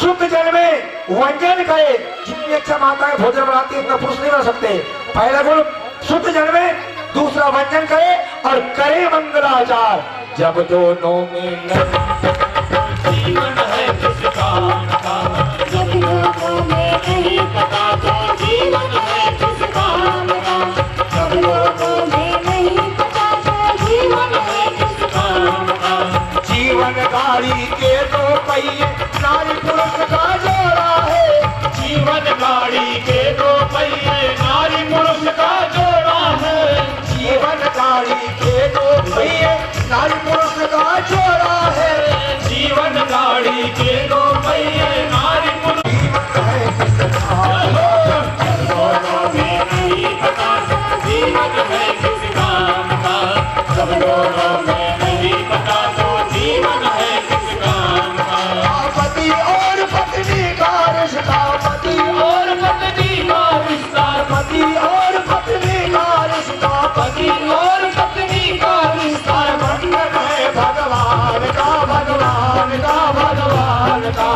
शुद्ध जल में व्यंजन करे। जितनी अच्छा माताएं भोजन बनाती है उतना पुरुष नहीं बना सकते। पहला गुण शुद्ध जल में, दूसरा व्यंजन करे और करे मंगलाचार। जब दोनों में जीवन है किस काम का, जब लोगों में नहीं पता तो जीवन है किस काम का, जब लोगों में नहीं पता तो जीवन है किस काम का। जीवन गाड़ी के दो पहिए नारी पुरुष का जोड़ा है। जीवन गाड़ी के दो पहिए नारी पुरुष का जोड़ा है। जीवन गाड़ी के दो पहिए नारी पुरुष का जोड़ा है। जीवन गाड़ी के दो पहिए नारी पुरुष दोनों में नहीं पता तो जीवन है किस काम का, जब दोनों में नहीं पता तो जीवन है किस काम का। पति और पत्नी का रिश्ता, पति और पत्नी का रिश्ता, पति और पत्नी का रिश्ता, पति और पत्नी का रिश्ता बंधन है भगवान का, भगवान का, भगवान का।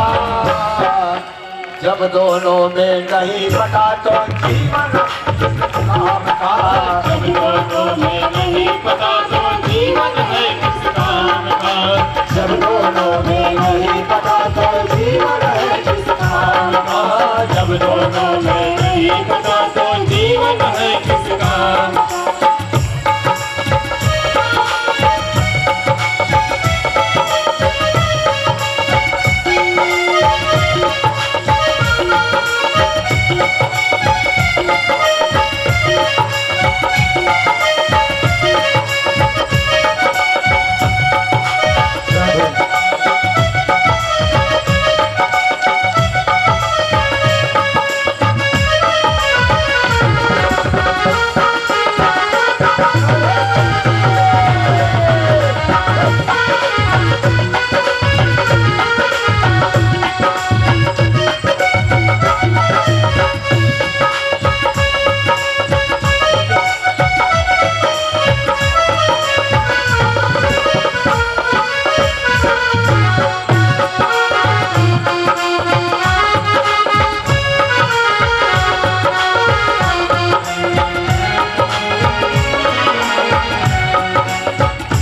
जब दोनों में नहीं पता तो जीवन किस काम का। जब दोनों में नहीं पता तो जीवन है किस काम का। जब दोनों में नहीं पता तो जीवन है किस काम का। जब दोनों में नहीं पता तो जीवन है किस काम का।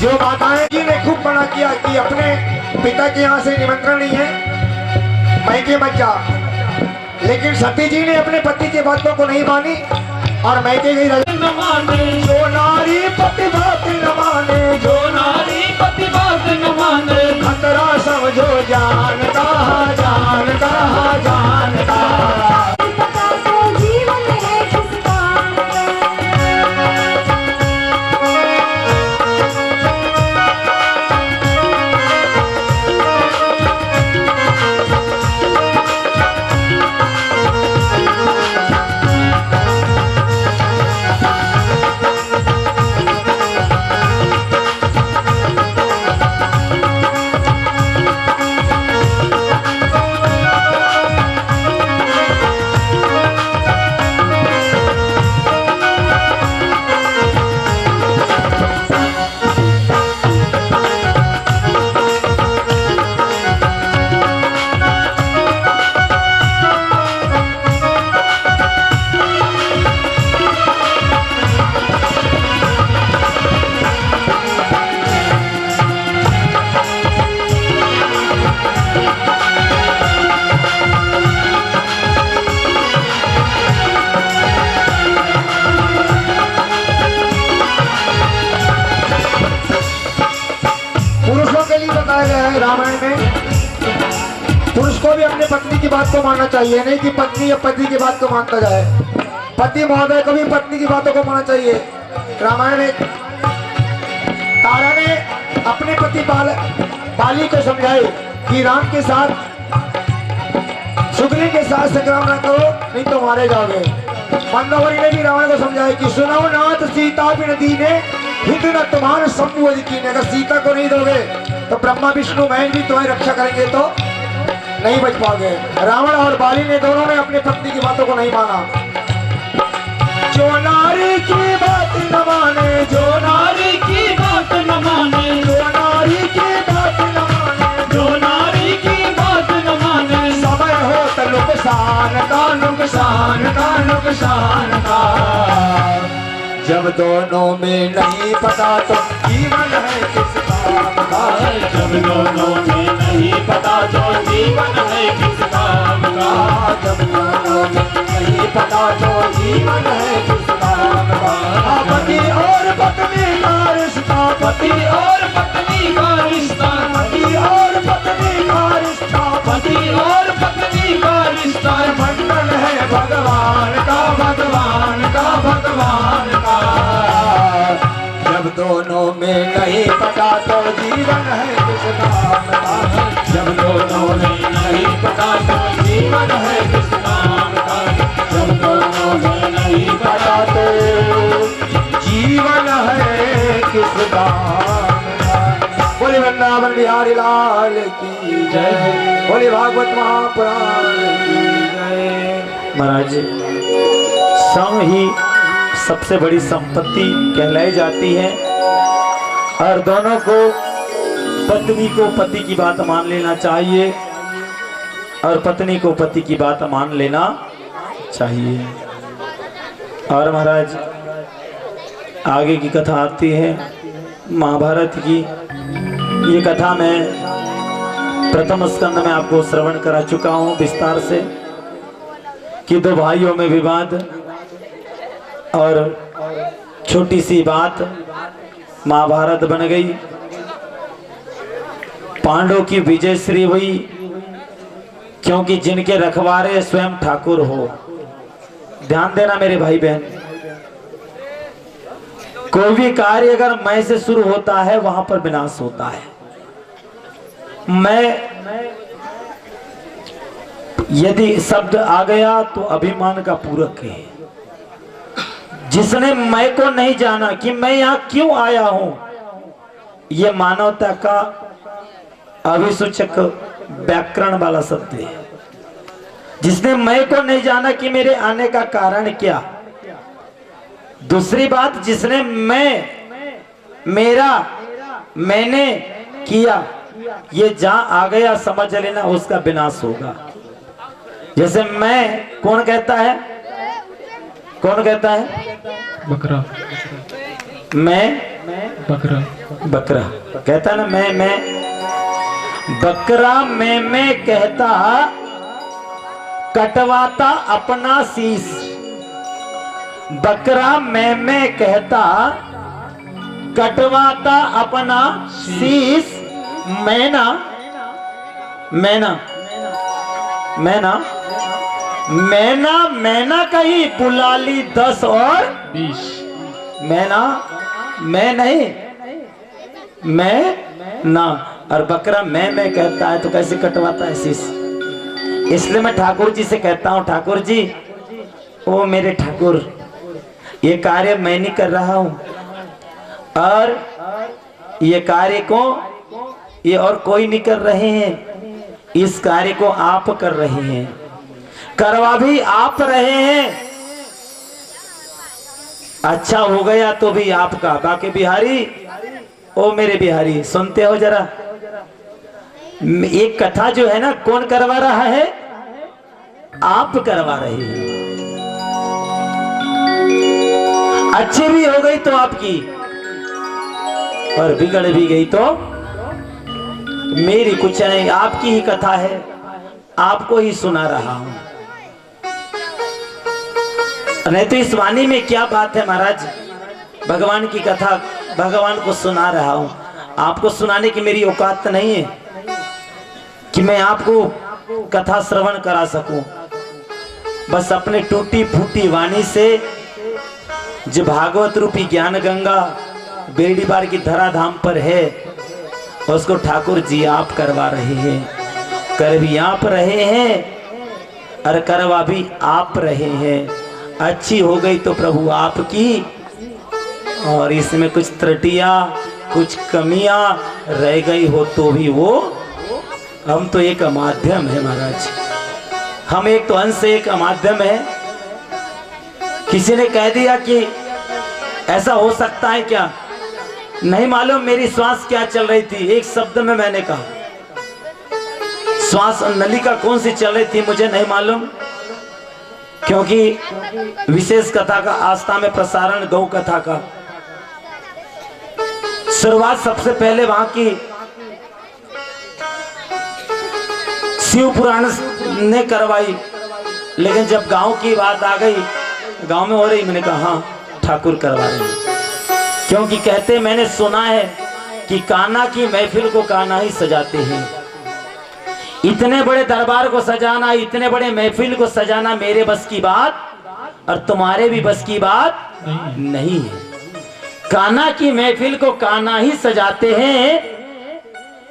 जो माताएं जी ने खूब मना किया कि अपने पिता के यहाँ से निमंत्रण नहीं है, मैके मत जा, लेकिन सती जी ने अपने पति की बातों को नहीं मानी और मैके गई। न माने जो नारी पति बात न माने, जो नारी पति बात न माने, खतरा समझो जान का, जान का, जान का। पता तो जीवन है किस काम का। रामायण में पुरुष को भी अपने पत्नी की बात को मानना चाहिए, नहीं कि पत्नी या पति की बात को मानता जाए। पति महोदय को भी पत्नी की बातों को मानना चाहिए। रामायण में तारा ने अपने पति बाली को समझाए कि राम के साथ शुक्ली के साथ संग्राम न करो, नहीं तो मारे जाओगे। मंदोदरी ने भी रावण को समझाया कि सुनो नाथ सीता बिन दीने हिंद न तुम्हारे सम्मुख कीने। अगर सीता को नहीं दोगे तो ब्रह्मा विष्णु महेश भी तुम्हारी रक्षा करेंगे, तो नहीं बच पाओगे। रावण और बाली ने दोनों ने अपनी पत्नी की बातों को नहीं माना। जो नारी की बात न माने, जो नारी की बात न माने, जो नारी की बात न माने, जो नारी की बात न माने, समझ नुकसान का नुकसान का नुकसान का। जब दोनों में नहीं पता तो जीवन है किस काम का। जब दोनों में नहीं पता तो जीवन है किस काम का। जब दोनों में नहीं पता तो जीवन है किस काम का। पति और पत्नी का रिश्ता, पति और पत्नी का रिश्ता, पति और पत्नी का रिश्ता, पति और पत्नी का रिश्ता बंधन है भगवान का, भगवान का, भगवान का। जब दोनों में नहीं पता तो जीवन है किस काम का। जब दोनों में नहीं पता तो जीवन है किस काम का। जब दोनों में नहीं पता तो जीवन है किस काम का। बोले वृंदावन बिहारी लाल की जय, बोले भागवत महापुराण की जय। महाराज, सम ही सबसे बड़ी संपत्ति कहलाई जाती है और दोनों को, पत्नी को पति की बात मान लेना चाहिए और पत्नी को पति की बात मान लेना चाहिए। और महाराज आगे की कथा आती है महाभारत की। ये कथा मैं प्रथम स्कंद में आपको श्रवण करा चुका हूँ विस्तार से कि दो भाइयों में विवाद और छोटी सी बात महाभारत बन गई। पांडवों की विजय श्री हुई क्योंकि जिनके रखवारे स्वयं ठाकुर हो। ध्यान देना मेरे भाई बहन, कोई भी कार्य अगर मैं से शुरू होता है वहां पर विनाश होता है। मैं यदि शब्द आ गया तो अभिमान का पूरक है। जिसने मैं को नहीं जाना कि मैं यहां क्यों आया हूं, यह मानवता का अभिसूचक व्याकरण वाला शब्द है। जिसने मैं को नहीं जाना कि मेरे आने का कारण क्या। दूसरी बात, जिसने मैं, मेरा, मैंने किया, ये जहां आ गया समझ लेना उसका विनाश होगा। जैसे मैं, कौन कहता है, कौन कहता है बकरा, मैं बकरा, बकरा कहता है ना, मैं बकरा मैं कहता कटवाता अपना शीश। बकरा मैं कहता कटवाता अपना शीश। मैना मैना कही बुला ली 10 और 20। मैना, मैं नहीं, मैं ना। और बकरा मैं कहता है तो कैसे कटवाता है शीश। इसलिए मैं ठाकुर जी से कहता हूँ, ठाकुर जी, ओ मेरे ठाकुर, ये कार्य मैं नहीं कर रहा हूँ और ये कार्य को ये और कोई नहीं कर रहे हैं। इस कार्य को आप कर रहे हैं, करवा भी आप रहे हैं। अच्छा हो गया तो भी आपका। बाकी बिहारी, ओ मेरे बिहारी, सुनते हो जरा, एक कथा जो है ना, कौन करवा रहा है, आप करवा रहे हैं। अच्छी भी हो गई तो आपकी और बिगड़ भी गई तो मेरी। कुछ नहीं, आपकी ही कथा है, आपको ही सुना रहा हूं। नहीं तो इस वाणी में क्या बात है महाराज। भगवान की कथा भगवान को सुना रहा हूं। आपको सुनाने की मेरी औकात नहीं है कि मैं आपको कथा श्रवण करा सकूं। बस अपने टूटी फूटी वाणी से जो भागवत रूपी ज्ञान गंगा बेड़ीबार की धराधाम पर है, उसको ठाकुर जी आप करवा रहे हैं। कर भी आप रहे हैं और करवा भी आप रहे हैं। अच्छी हो गई तो प्रभु आपकी, और इसमें कुछ त्रुटियां, कुछ कमियां रह गई हो तो भी वो, हम तो एक माध्यम है महाराज। हम एक तो अंश, एक माध्यम है। किसी ने कह दिया कि ऐसा हो सकता है क्या, नहीं मालूम मेरी श्वास क्या चल रही थी। एक शब्द में मैंने कहा श्वास नलिका कौन सी चल रही थी मुझे नहीं मालूम, क्योंकि विशेष कथा का आस्था में प्रसारण गौ कथा का शुरुआत सबसे पहले वहां की शिव पुराण ने करवाई, लेकिन जब गांव की बात आ गई, गांव में हो रही, मैंने कहा हाँ ठाकुर करवा रहे हैं, क्योंकि कहते मैंने सुना है कि कान्हा की महफिल को कान्हा ही सजाते हैं। इतने बड़े दरबार को सजाना, इतने बड़े महफिल को सजाना मेरे बस की बात और तुम्हारे भी बस की बात नहीं है। कान्हा की महफिल को कान्हा ही सजाते हैं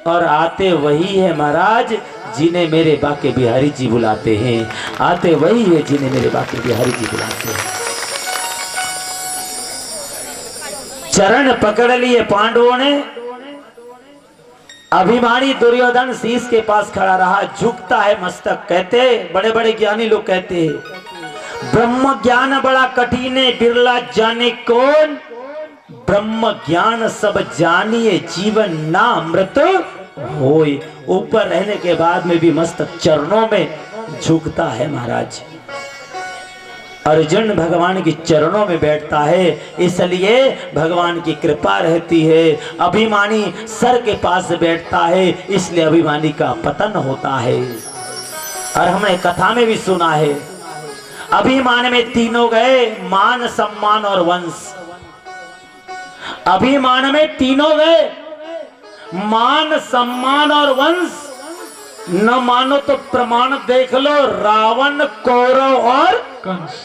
और आते वही है महाराज जिन्हें मेरे बाके बिहारी जी बुलाते हैं। आते वही है जिन्हें मेरे बाके बिहारी जी बुलाते हैं। चरण पकड़ लिए पांडवों ने, अभिमानी दुर्योधन शीश के पास खड़ा रहा, झुकता है मस्तक। कहते बड़े बड़े ज्ञानी लोग कहते हैं ब्रह्म ज्ञान बड़ा कठिन है, बिरला जाने कौन, ब्रह्म ज्ञान सब जानिए, जीवन ना अमृत होय। ऊपर रहने के बाद में भी मस्तक चरणों में झुकता है महाराज। अर्जुन भगवान के चरणों में बैठता है, इसलिए भगवान की कृपा रहती है। अभिमानी सर के पास बैठता है, इसलिए अभिमानी का पतन होता है। और हमने कथा में भी सुना है, अभिमान में तीनों गए, मान सम्मान और वंश। अभिमान में तीनों गए, मान सम्मान और वंश। न मानो तो प्रमाण देख लो, रावण, कौरव और कंस।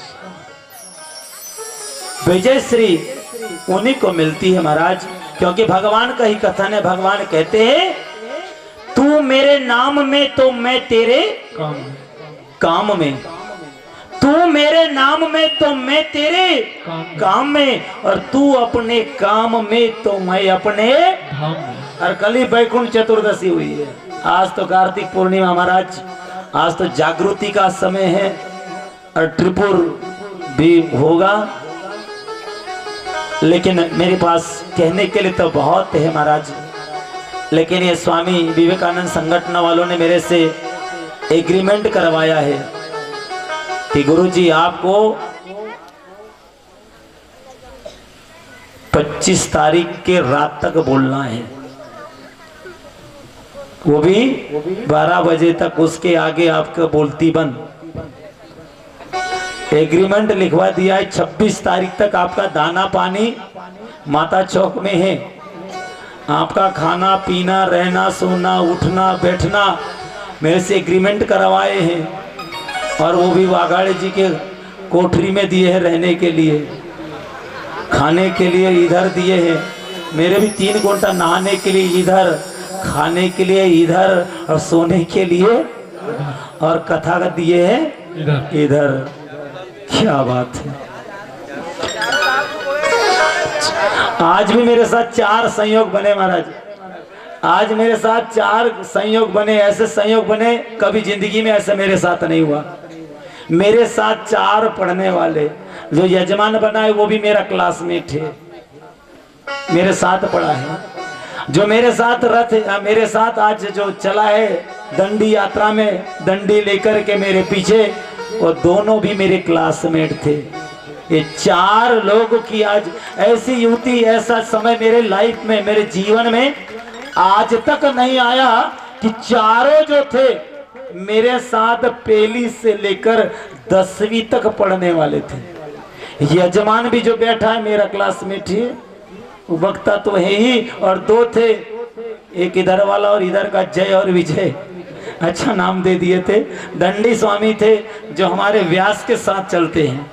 विजय श्री उन्हीं को मिलती है महाराज, क्योंकि भगवान का ही कथन है। भगवान कहते हैं तू मेरे नाम में तो मैं तेरे काम में, तू मेरे नाम में तो मैं तेरे काम में, और तू अपने काम में तो मैं अपने धाम में। और कल ही वैकुंठ चतुर्दशी हुई है, आज तो कार्तिक पूर्णिमा महाराज, आज तो जागृति का समय है और त्रिपुर भी होगा। लेकिन मेरे पास कहने के लिए तो बहुत है महाराज, लेकिन ये स्वामी विवेकानंद संगठन वालों ने मेरे से एग्रीमेंट करवाया है कि गुरुजी आपको 25 तारीख के रात तक बोलना है, वो भी 12 बजे तक, उसके आगे आपका बोलती बंद। एग्रीमेंट लिखवा दिया है, 26 तारीख तक आपका दाना पानी माता चौक में है, आपका खाना पीना रहना सोना उठना बैठना मेरे से एग्रीमेंट करवाए हैं। और वो भी वाघाड़े जी के कोठरी में दिए हैं रहने के लिए, खाने के लिए इधर दिए हैं, मेरे भी 3 घंटा नहाने के लिए इधर, खाने के लिए इधर और सोने के लिए, और कथा का दिए हैं इधर। क्या बात है। आज भी मेरे साथ 4 संयोग बने महाराज, आज मेरे साथ 4 संयोग बने। ऐसे संयोग बने कभी जिंदगी में ऐसे मेरे साथ नहीं हुआ। मेरे साथ 4 पढ़ने वाले, जो यजमान बना है वो भी मेरा क्लासमेट है, मेरे साथ पढ़ा है। जो मेरे साथ रथ, मेरे साथ आज जो चला है दंडी यात्रा में, दंडी लेकर के मेरे पीछे, वो दोनों भी मेरे क्लासमेट थे। ये 4 लोगों की आज ऐसी युति, ऐसा समय मेरे लाइफ में, मेरे जीवन में आज तक नहीं आया कि चारों जो थे मेरे साथ पहली से लेकर 10वीं तक पढ़ने वाले थे। यजमान भी जो बैठा है मेरा क्लासमेट ही, वक्ता तो है ही, और 2 थे, एक इधर वाला और इधर का जय और विजय, अच्छा नाम दे दिए थे। दंडी स्वामी थे जो हमारे व्यास के साथ चलते हैं,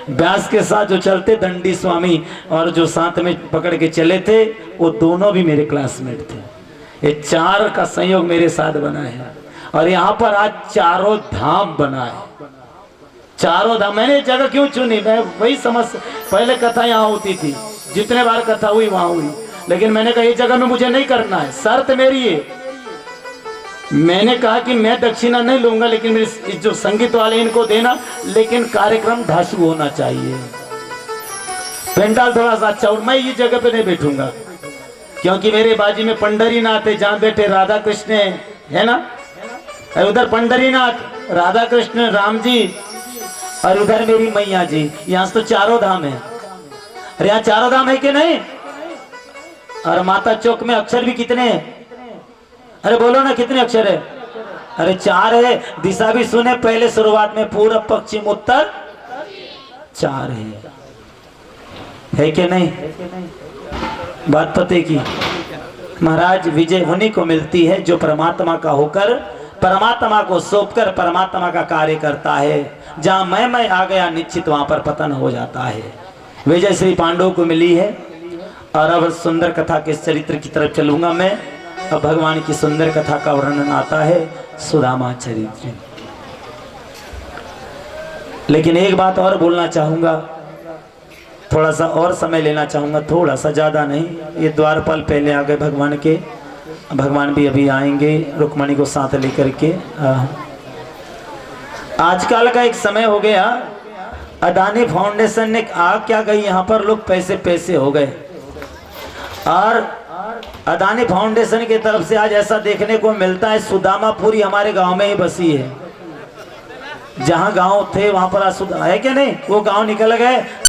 व्यास के साथ जो चलते दंडी स्वामी, और जो साथ में पकड़ के चले थे वो दोनों भी मेरे क्लासमेट थे। ये 4 का संयोग मेरे साथ बना है। और यहाँ पर आज 4 धाम बना है। 4 धाम मैंने जगह क्यों चुनी, मैं वही समझ, पहले कथा यहाँ होती थी, जितने बार कथा हुई वहां हुई, लेकिन मैंने कहा ये जगह में मुझे नहीं करना है, शर्त मेरी है। मैंने कहा कि मैं दक्षिणा नहीं लूंगा, लेकिन मेरे जो संगीत वाले इनको देना, लेकिन कार्यक्रम धासु होना चाहिए, पेंडाल थोड़ा सा अच्छा। और मैं ये जगह पे नहीं बैठूंगा, क्योंकि मेरे बाजी में पंडरीनाथ है, जहाँ बैठे राधा कृष्ण है ना, और उधर पंडरीनाथ, राधा कृष्ण, राम जी, और उधर मेरी मैया जी। यहाँ से तो चारों धाम है। अरे यहाँ चारों धाम है कि नहीं? और माता चौक में अक्षर भी कितने हैं? अरे बोलो ना कितने अक्षर है? अरे 4 है। दिशा भी सुने, पहले शुरुआत में पूर्व, पश्चिम, उत्तर 4 है कि नहीं? बात पते की। महाराज विजय उन्हीं को मिलती है जो परमात्मा का होकर, परमात्मा को सौंपकर परमात्मा का कार्य करता है। जहां मैं आ गया, निश्चित वहां पर पतन हो जाता है। विजय श्री पांडव को मिली है। और अब सुंदर कथा के चरित्र की तरफ चलूंगा मैं। अब भगवान की सुंदर कथा का वर्णन आता है, सुदामा चरित्र। लेकिन एक बात और बोलना चाहूंगा, थोड़ा सा और समय लेना चाहूंगा, थोड़ा सा, ज्यादा नहीं। ये द्वारपाल पहले आ गए भगवान के, भगवान भी अभी आएंगे रुक्मणी को साथ लेकर के। आजकल का एक समय हो गया, अडानी फाउंडेशन ने आ क्या गई, यहाँ पर लोग पैसे पैसे हो गए। और अडानी फाउंडेशन की तरफ से आज ऐसा देखने को मिलता है, सुदामापुरी हमारे गांव में ही बसी है। जहां गांव थे वहां पर है क्या नहीं, वो गांव निकल गए।